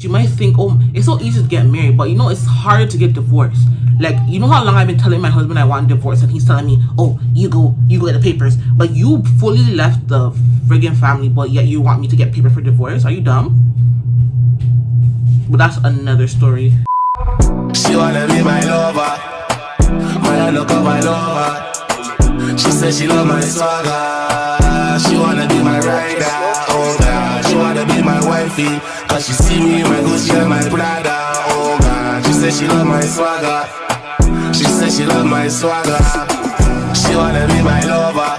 You might think, oh, it's so easy to get married, but you know, it's harder to get divorced. Like, you know how long I've been telling my husband I want a divorce, and he's telling me, oh, you go get the papers. But you fully left the friggin' family, but yet you want me to get paper for divorce? Are you dumb? But that's another story. She wanna be my lover, my undercover lover. She said she love my swagger, she wanna be my rider. Oh God, she wanna be my wifey, cause she see me in my Gucci and my Prada. Oh God, she said she love my swagger, she said she love my swagger. She wanna be my lover,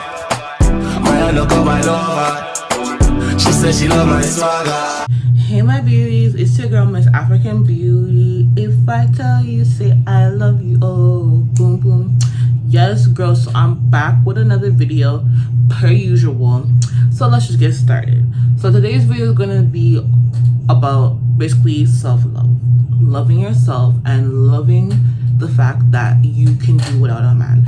my undercover lover. She said she love my swagger. Hey my beauties, it's your girl Miss African Beauty. If I tell you, say I love you, oh boom boom. Yes girl, so I'm back with another video per usual. So let's just get started. So today's video is gonna be about basically self-love, loving yourself and loving the fact that you can do without a man.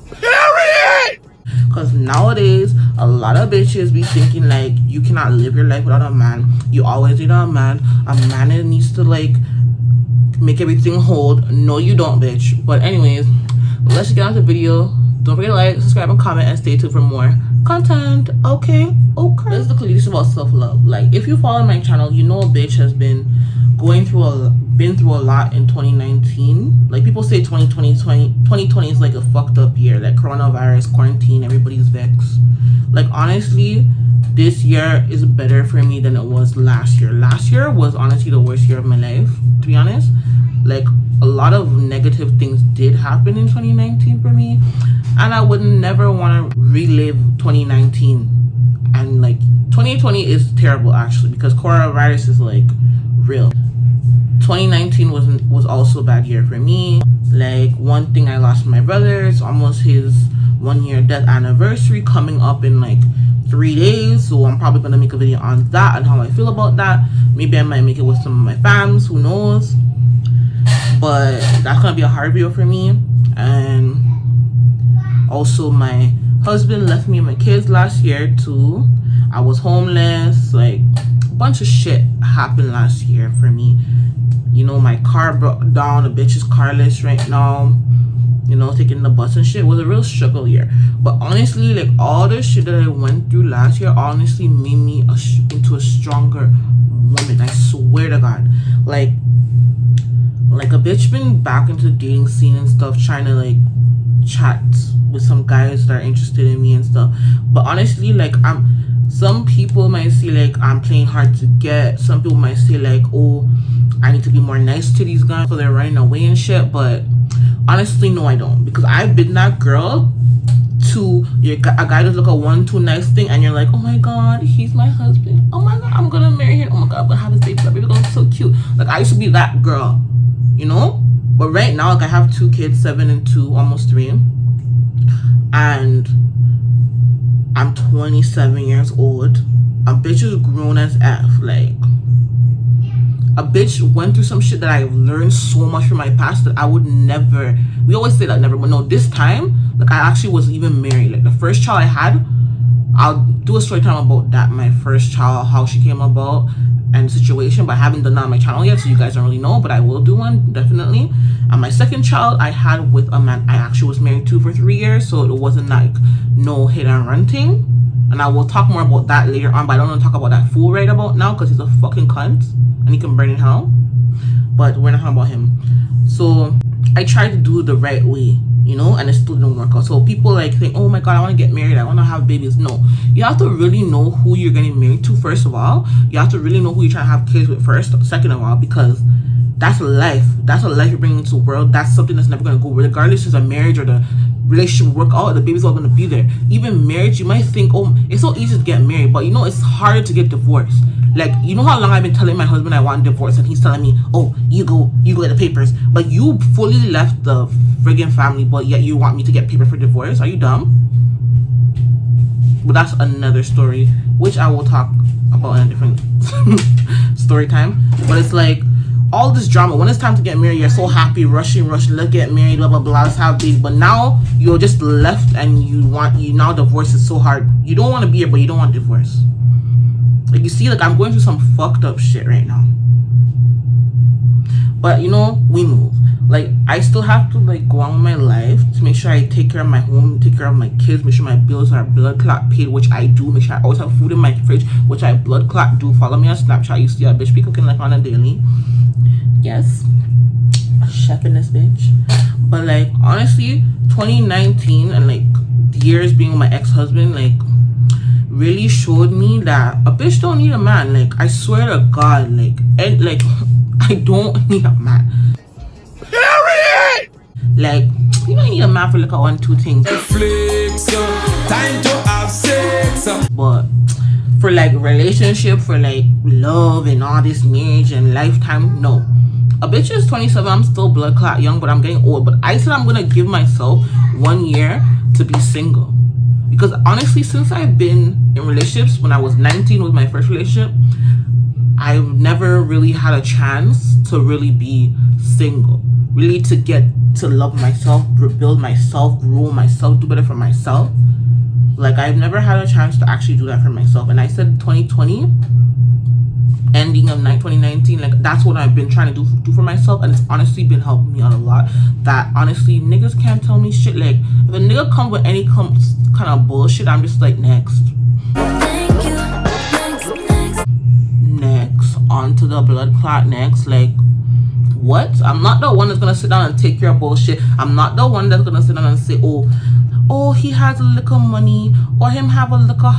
Period! Because nowadays a lot of bitches be thinking like you cannot live your life without a man. You always need a man. A man that needs to like make everything hold. No you don't, bitch. But anyways, let's just get on to the video. Don't forget to like, subscribe, and comment, and stay tuned for more content. Okay. This is the clearest about self-love. Like, if you follow my channel, you know a bitch has been through a lot in 2019. Like, people say 2020 is like a fucked up year, like coronavirus, quarantine, everybody's vexed. Like, honestly, this year is better for me than it was last year. Last year was honestly the worst year of my life, to be honest. Like, a lot of negative things did happen in 2019 for me, and I would never want to relive 2019. And like 2020 is terrible actually, because coronavirus is like real. 2019 was also a bad year for me. Like, one thing, I lost my brother. It's almost his 1 year death anniversary coming up in like 3 days, so I'm probably gonna make a video on that and how I feel about that. Maybe I might make it with some of my fams, who knows. But that's gonna be a hard video for me. And also, my husband left me and my kids last year too. I was homeless. Like, a bunch of shit happened last year for me. You know, my car broke down. A bitch is carless right now. You know, taking the bus and shit. It was a real struggle year. But honestly, like, all the shit that I went through last year honestly made me into a stronger woman. I swear to God. Like a bitch been back into the dating scene and stuff, trying to like chat with some guys that are interested in me and stuff. But honestly, like, some people might say like I'm playing hard to get. Some people might say like, oh, I need to be more nice to these guys so they're running away and shit. But honestly, no, I don't, because I've been that girl to a guy just look at one too nice thing and you're like, oh my god, he's my husband. Oh my god, I'm gonna marry him. Oh my god, I'm gonna have his baby. That baby looks so cute. Like, I used to be that girl, you know. But right now, like, I have 2 kids, 7 and 2, almost 3, and I'm 27 years old. A bitch is grown as F. Like, a bitch went through some shit that I've learned so much from my past that I would never. We always say that never, but no, this time, like, I actually was even married. Like, the first child I had, I'll do a story time about that, my first child, how she came about and the situation, but I haven't done that on my channel yet, so you guys don't really know, but I will do one definitely. And my second child I had with a man I actually was married to for 3 years, so it wasn't like no hit and run thing. And I will talk more about that later on, but I don't want to talk about that fool right about now, because he's a fucking cunt and he can burn in hell. But we're not talking about him. So I tried to do it the right way, you know, and it still didn't work out. So people like think, oh my god, I want to get married, I want to have babies. No, you have to really know who you're getting married to, first of all. You have to really know who you're trying to have kids with first, second of all, because that's life. That's a life you're bringing into the world. That's something that's never going to go, regardless if it's a marriage or the relationship work out, the baby's all going to be there. Even marriage, you might think, oh, it's so easy to get married, but you know, it's harder to get divorced. Like, you know how long I've been telling my husband I want a divorce, and he's telling me, oh, you go get the papers. But you fully left the friggin' family, but yet you want me to get paper for divorce? Are you dumb? But that's another story, which I will talk about in a different story time. But it's like, all this drama, when it's time to get married, you're so happy, rushing, let's get married, blah blah blah, let's have babies. But now you're just left, and you now divorce is so hard. You don't want to be here, but you don't want divorce. Like, you see, like, I'm going through some fucked up shit right now. But you know, we move. Like, I still have to like go on with my life to make sure I take care of my home, take care of my kids, make sure my bills are blood clot paid, which I do. Make sure I always have food in my fridge, which I blood clot do. Follow me on Snapchat. You see a bitch be cooking like on a daily. Yes, chef in this bitch. But like, honestly, 2019 and like years being with my ex-husband, like, really showed me that a bitch don't need a man. Like, I swear to God, like, and like, I don't need a man. Period. Like, you don't need a man for like a 1, 2 things. Netflix, time to have sex. But for like relationship, for like love and all this marriage and lifetime, no. A bitch is 27. I'm still blood clot young, but I'm getting old. But I said I'm gonna give myself 1 year to be single. Because honestly, since I've been in relationships, when I was 19 with my first relationship, I've never really had a chance to really be single. Really to get to love myself, rebuild myself, grow myself, do better for myself. Like, I've never had a chance to actually do that for myself. And I said 2020, ending of 2019, like, that's what I've been trying to do for myself. And it's honestly been helping me out a lot. That honestly, niggas can't tell me shit. Like, if a nigga come with any kind of bullshit, I'm just like, next. Thank you. Next. On to the blood clot next. Like, what? I'm not the one that's gonna sit down and take your bullshit. I'm not the one that's gonna sit down and say, oh, he has a little money, or him have a little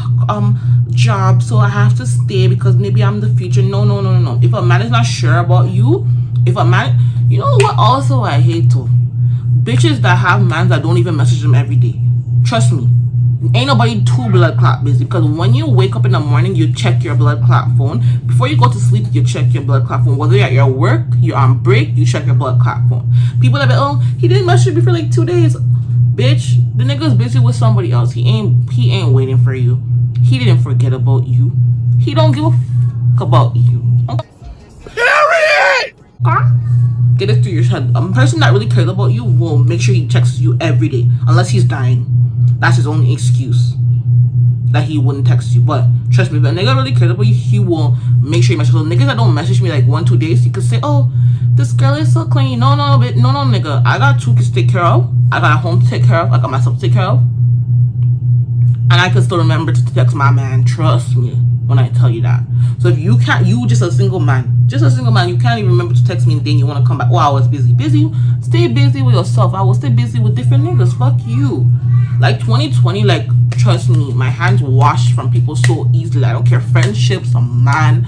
job, so I have to stay because maybe I'm the future. No. If a man is not sure about you, if a man, you know what also I hate too? Bitches that have mans that don't even message them every day. Trust me, ain't nobody too blood clot busy, because when you wake up in the morning, you check your blood clot phone. Before you go to sleep, you check your blood clot phone. Whether you're at your work, you're on break, you check your blood clot phone. People that be, oh, he didn't message me for like 2 days. Bitch, the nigga's busy with somebody else. He ain't waiting for you. He didn't forget about you. He don't give a fuck about you. Period. Get it through your head. A person that really cares about you will make sure he checks you every day, unless he's dying. That's his only excuse that he wouldn't text you. But trust me, if a nigga really cares about you, he will make sure he messages. So niggas that don't message me like 1, 2 days, you could say, oh, this girl is so clingy. No, nigga. I got 2 kids to take care of. I got a home to take care of. I got myself to take care of. And I can still remember to text my man. Trust me when I tell you that. So if you can't, you just a single man, you can't even remember to text me, and then you want to come back, oh, I was busy. Stay busy with yourself. I will stay busy with different niggas. Fuck you. Like 2020, like, trust me, my hands washed from people so easily. I don't care, friendships, a man.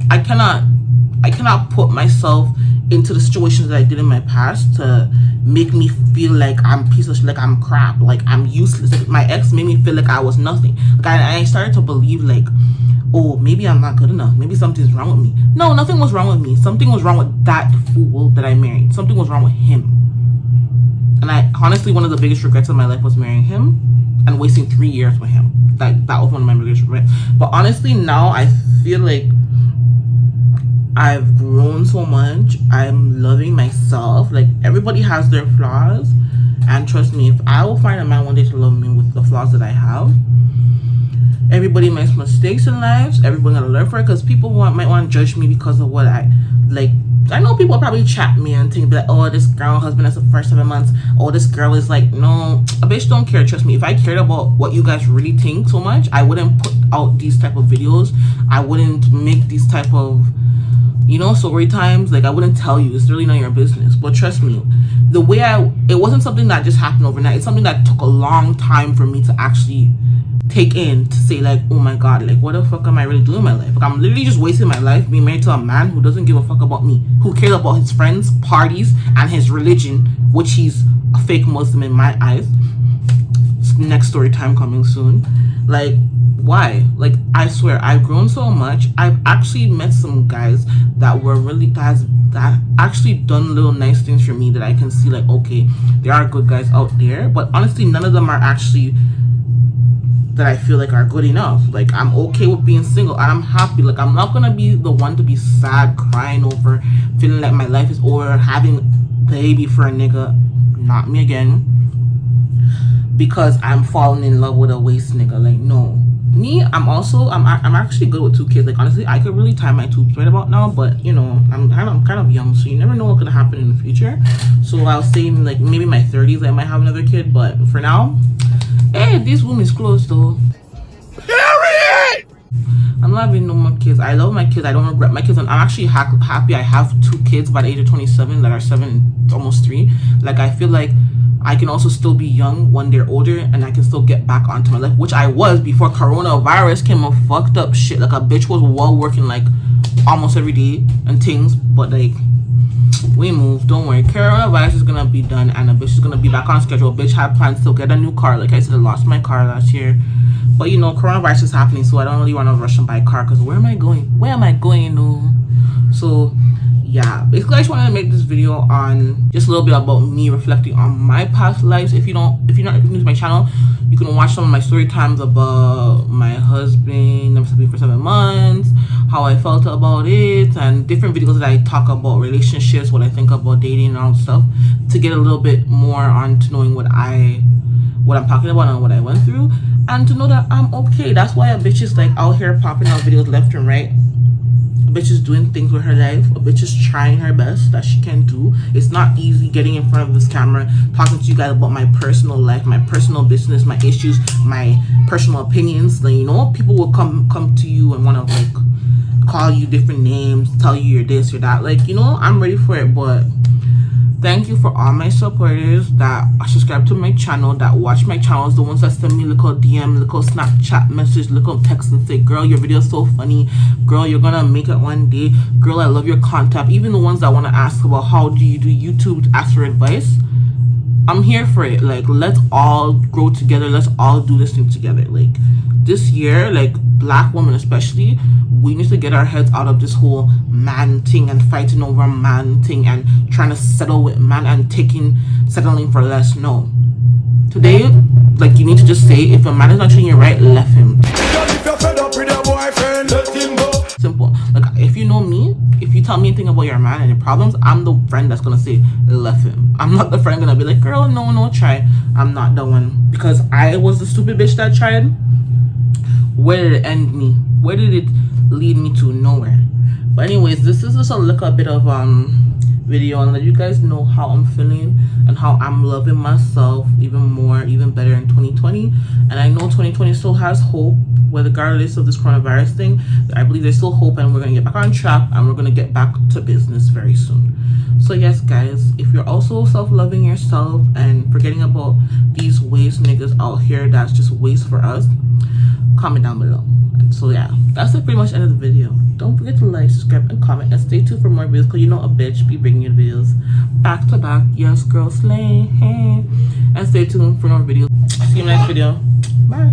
I cannot put myself into the situations that I did in my past to make me feel like I'm a piece of shit, like I'm crap, like I'm useless. Like, my ex made me feel like I was nothing. Like, I started to believe like, oh, maybe I'm not good enough. Maybe something's wrong with me. No, nothing was wrong with me. Something was wrong with that fool that I married. Something was wrong with him. And I honestly, one of the biggest regrets of my life was marrying him and wasting 3 years with him. That was one of my biggest regrets. But honestly, now I feel like I've grown so much. I'm loving myself. Like, everybody has their flaws, and trust me, if I will find a man one day to love me with the flaws that I have. Everybody makes mistakes in lives. Everybody gotta learn for it, because people might want to judge me because of what I like. I know people probably chat me and think like, oh, this girl husband is the first 7 months. Oh, this girl is like, no, a bitch don't care. Trust me, if I cared about what you guys really think so much, I wouldn't put out these type of videos. I wouldn't make these type of, you know, story times. Like, I wouldn't tell you. It's really none of your business. But trust me, the way it wasn't something that just happened overnight. It's something that took a long time for me to actually take in, to say like, oh my god, like, what the fuck am I really doing in my life? Like, I'm literally just wasting my life being married to a man who doesn't give a fuck about me, who cares about his friends, parties, and his religion, which he's a fake Muslim in my eyes. Next story time coming soon. Like, why? Like, I swear, I've grown so much. I've actually met some guys that were really that actually done little nice things for me, that I can see like, okay, there are good guys out there, but honestly, none of them are actually that I feel like are good enough. Like, I'm okay with being single and I'm happy. Like, I'm not gonna be the one to be sad, crying over, feeling like my life is over, having baby for a nigga, not me again, because I'm falling in love with a waste nigga. Like, no, Me, I'm actually good with 2 kids. Like honestly, I could really tie my tubes right about now, but you know, I'm kind of young, so you never know what's gonna happen in the future. So I'll say like maybe my 30s I might have another kid, but for now, hey, this womb is closed though. Period! I'm not having no more kids. I love my kids. I don't regret my kids, and I'm actually happy I have 2 kids by the age of 27 that are 7 and almost 3. Like I feel like I can also still be young when they're older, and I can still get back onto my life, which I was before coronavirus came and fucked up shit. Like a bitch was working like almost every day and things, but like we moved. Don't worry, coronavirus is gonna be done, and a bitch is gonna be back on schedule. Bitch had plans to get a new car. Like I said, I lost my car last year, but you know, coronavirus is happening, so I don't really want to rush and buy a car because where am I going? Where am I going? No. So yeah, basically I just wanted to make this video on just a little bit about me reflecting on my past lives. If you're not new to my channel, you can watch some of my story times about my husband never sleeping for 7 months, how I felt about it, and different videos that I talk about relationships, what I think about dating and all that stuff, to get a little bit more on to knowing what I'm talking about and what I went through, and to know that I'm okay. That's why a bitch is like out here popping out videos left and right. A bitch is doing things with her life. A bitch is trying her best that she can do. It's not easy getting in front of this camera, talking to you guys about my personal life, my personal business, my issues, my personal opinions. Like, you know, people will come to you and want to like call you different names, tell you you're this, you're that. Like, you know, I'm ready for it, but thank you for all my supporters that subscribe to my channel, that watch my channels, the ones that send me little DM, little Snapchat message, little text and say, girl, your video is so funny, girl, you're gonna make it one day, girl, I love your content. Even the ones that want to ask about how do you do YouTube, ask for advice, I'm here for it. Like, let's all grow together, let's all do this thing together. Like this year, like Black women especially, we need to get our heads out of this whole man thing and fighting over man thing and trying to settle with man and settling for less. No, today, like, you need to just say, if a man is not treating you right, left him. If you're fed up with your boyfriend, let him go. Simple. Like, if you know me, if you tell me anything about your man and your problems, I'm the friend that's gonna say left him. I'm not the friend gonna be like, girl, no, try. I'm not the one, because I was the stupid bitch that tried. Where did it end me? Where did it lead me to? Nowhere. But anyways, this is just a little bit of video and let you guys know how I'm feeling and how I'm loving myself even more, even better in 2020. And I know 2020 still has hope, regardless of this coronavirus thing. I believe there's still hope, and we're gonna get back on track, and we're gonna get back to business very soon. So yes, guys, if you're also self-loving yourself and forgetting about these waste niggas out here that's just waste for us, comment down below. So yeah, that's the pretty much end of the video. Don't forget to like, subscribe, and comment, and stay tuned for more videos, because you know a bitch be bringing you videos back to back. Yes, girl, slay. Hey. And stay tuned for more videos. See you in the next video. Bye.